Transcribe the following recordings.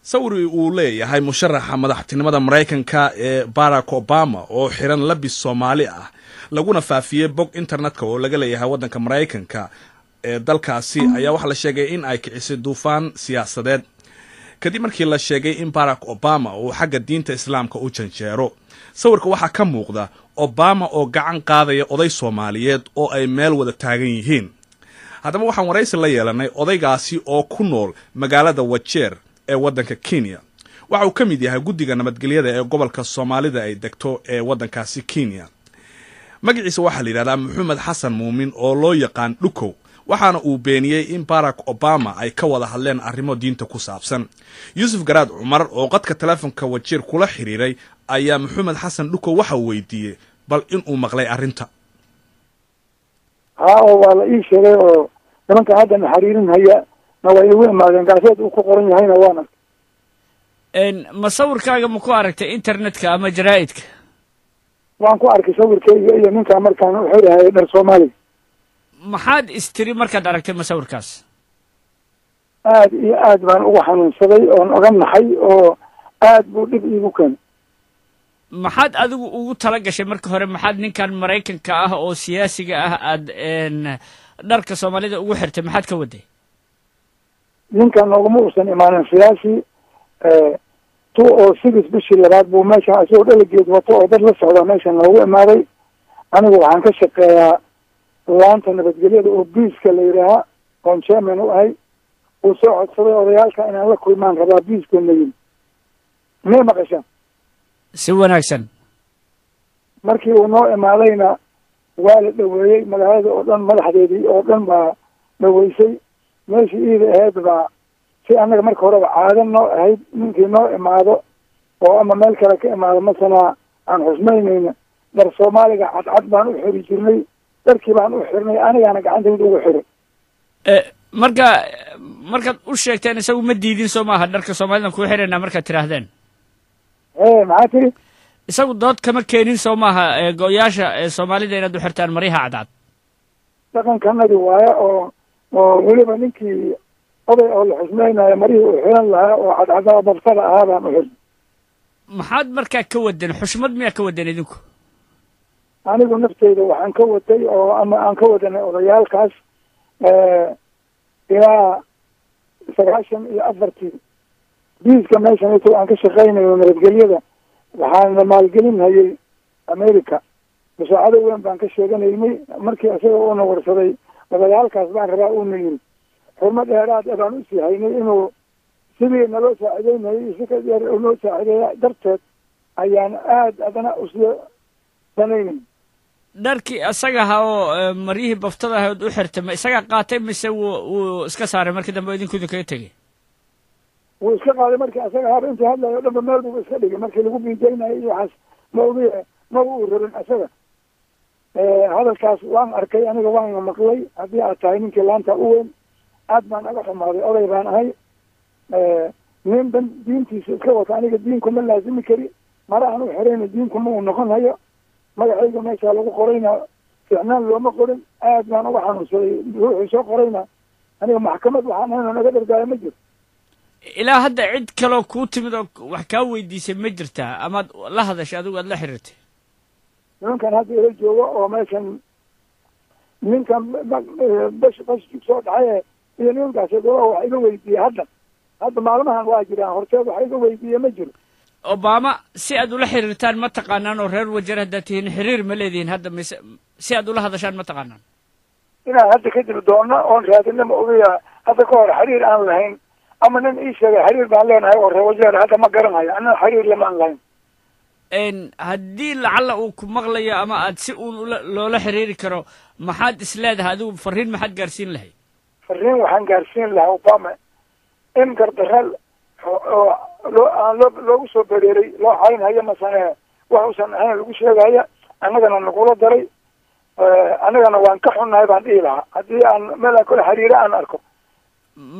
sawir uu leeyahay musharaxa madaxtinimada Mareykanka ee Barack Obama oo xiran labis Soomaali ah laguna faafiyay bog internetka oo laga leeyahay wadanka Mareykanka ee dalkaasi ayaa waxa la sheegay in ay kicisay duufaan siyaasadeed kadib markii la sheegay in Barack Obama uu xagga diinta Islaamka u janjeero. sawirka waxa ka muuqda Obama oo gacan qaadaya oday Soomaaliyeed oo ay meel wada taagan yihiin. haddaba waxaan waraysi la yeelanay odaygaasi oo ku nool magaalada Wajeer ee wadanka Kenya. waxa uu ka mid yahay guddiga nabadgelyada ee gobolka Soomaalida ay degto ee wadankaasi Kenya. magaciisa waxa la yiraahdaa Maxamed Xasan Muumin oo loo yaqaan Dhukow, waxaana uu beeniyay in Barack Obama ay ka wada hadleen arrimo diinta ku saabsan. Yusuf Garaad Cumar oo qadka telefoonka Wajeer kula xiriiray ayaa Maxamed Xasan Dhukow waxa uu weydiiyay bal in uu maqlay arrinta. wala ii sheegay oo nimanka hadda xiriirin haya way ugu imaadeen gaasad uu ku qoran yahayna waana ma sawirkaaga ma ku aragtay internetka ama jaraa'idka? waan ku arkay sawirkayga iyo ninka markaan u xirahay dhar Soomaali. maxaad istiri markaad aragtay ma sawirkaas? aad iyo aad baan ugu xanuunsaday oo oga naxay oo aad buu dib iigu keenay. maxaad adigu ugu tala gashay marka hore? maxaad ninkan Mareykanka ah oo siyaasiga ah aad dharka Soomaalida ugu xirtay maxaad ka waday? ninkan uguma uusan imaanin siyaasi tu oo sidis bishii labaad buu meesha asoo dhaligeed wato oo dad la socda meesha noogu imaaday. anigu waxaan ka shaqeeyaa laanta nabadgelyada oo biiska la yidhaaha oon chairman u ahay. uu soo codsaday odayaalka inaan la kulmaan rabaa biiskoodnayin may maqashaan si wanaagsan. markii uu noo imaadayna waa la dhaweeyey magaalada oo dhan madaxdeedii oo dhan baa dhaweysay. meeshii iida ahayd baa si annaga marka horeba caadan noo ahayd ninkii noo imaado oo ama meel kale ka imaado masanaa aan xusmaynayna dhar Soomaaliga cadcad baan u xiri jirnay. dharkii baan u xirnay anigana gacantayda ugu xiray. markaad u sheegteen isagu ma diidin soo maaha dharka Soomaalida ku xirayna markaad tiraahdeen? maxaa tiri? isagu dood kama keenin soo maaha gooyaasha Soomaalida inaad u xirtaan mariha cadcad? dhaqankanadi waaye oo weliba ninkii oday oo la xusmaynayo marihii u xiran lahaa oo cadcada babtada ahaa baan u xirnay. maxaad markaa ka wadeen? xushmad miyaa ka wadeen idinku? anigu nafteyda waxaan ka watay oo ama aan ka wadanay odayaalkaas ilaa 94 biiska meeshan intuu aan ka shaqaynayo nabadgelyada waxaan maalgelin hayay America. musaacado weyn baan ka sheeganaynay. markii asaga uuna warsaday odayaalkaas baan rabaa uuna yiri xurmad dheeraad ah baan u sii haynay inuu sidii naloo saacideynayay isika yar noo saacideeya darteed ayaan aad adana usii danaynay. dharkii asaga ahaa oo maryihii baftada ahayd u xirtay ma isaga qaatay mise wuu iska saaray markii dambe idinku kaga tegay? wuu iska qaaday markii asaga ahaaba intii hadlayo dhanba meel buu iska dhigay markii lagu biintaynayo iyo waxaas ma uu rabin asaga. hadalkaas waan arkay aniga waan maqlay. haddii aad tahay ninkii laanta u weyn aad baan aga xumaaday. oday baan ahay nin dan diintiisa iska wata aniga diinku ma laazimi kari. mara aan u xirayna diinku ma uu noqon hayo. magacayga meesha lagu qorayna ficnaan looma qorin. aad baan uga xanuunsaday. ruuxii soo qorayna aniga maxkamad waxaan ahayn naga dhargaaya ma jiro. ilaa hadda cid kaloo kuu timid oo wax kaa weydiisay ma jirtaa amaad la hadashay adigu aad la xiriirtay? nimankan hadda ila jooga oo meeshan ninkan bash soo dhacay iyo ninkaas wax iga weydiiyey hadda maalmahan waa jiraan horteed wax iga weydiiyey ma jiro. Obama si aad ula xiriirtaan ma taqaanaan oo reer Wajeer haddaad tihiin xiriir ma leedihiin hadda mise si aad ula hadashaan ma taqaanaan? inaan hadda kadib doono oon raadina ma ogeya hadda ka hor xiriir aan lahayn ama nin ii sheegay xiriir baan leenahay oo reer Wajeer hadda ma garanayo anna xiriir lama aan lahayn. haddii lacalla uu ku maqlayo ama aad si loola xiriiri karo maxaad isleedahay adigu fariin maxaad gaarsiin lahay? fariin waxaan gaarsiin lahaa Obama in gardaral loogu soo bereeray loo xaynhayo masane wax uusan ahayn lagu sheegaya annagana nagula daray. annagana waan ka xunnahay baan dhihi lahaa haddii aan meel aan kula xiriira aan arko.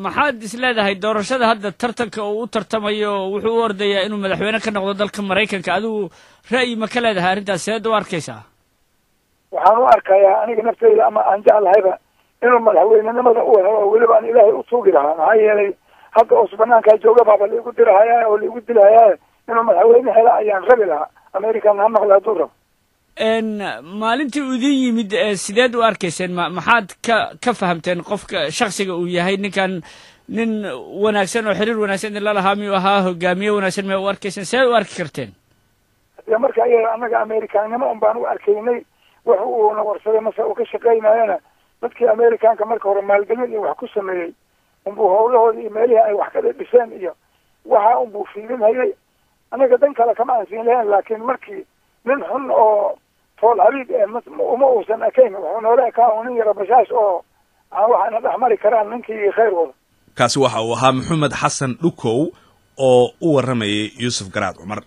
maxaad isleedahay doorashada hadda tartanka uu u tartamayo wuxuu u ordayaa inuu madaxweyne ka noqdo dalka Mareykanka? adigu ra'yi ma ka leedahay arrintaas? seed u arkaysaa? waxaan u arkayaa aniga nafteyda ama aan jeclahayba inuu madaxweynenimada u helo weliba aan ilaahay u tuugi lahaa. maxaa yeelay hadda oo banaankaa jooga baaba laigu dirahayaa oo laigu dilahayaa inuu madaxweyne hela ayaan rabi lahaa american ha maqla hadduu rabo maalintii uu idin yimid sideed u arkayseen maxaad ka fahamteen qofka shaksiga uu yahay ninkan nin wanaagsan oo xiriir wanaagsan idin la lahaa miyuu ahaa hogaamiye wanaagsan may u arkayseen see u arki karteen ya marka iyada annaga amerikaannimo un baan u arkaynay wax uuna warsaday mase uu ka shaqaynayana dadkii amerikaanka marka hore maalgelin iyo wax ku sameeyey unbuu howlahoodii iyo meelihii ay wax ka dhiseen iyo waxa unbuu fiilinhayay annaga dan kale kama aan siin lahayn laakiin markii nin xun oo fool haliid uma uusan ekayn wuxuu noola ekaa nin yaro bashaash oo aan waxaana dhex mari karaan ninkii khayr wada kaasi waxa uu ahaa maxamed xasan dhukow oo u warramayay yuusuf garaad cumar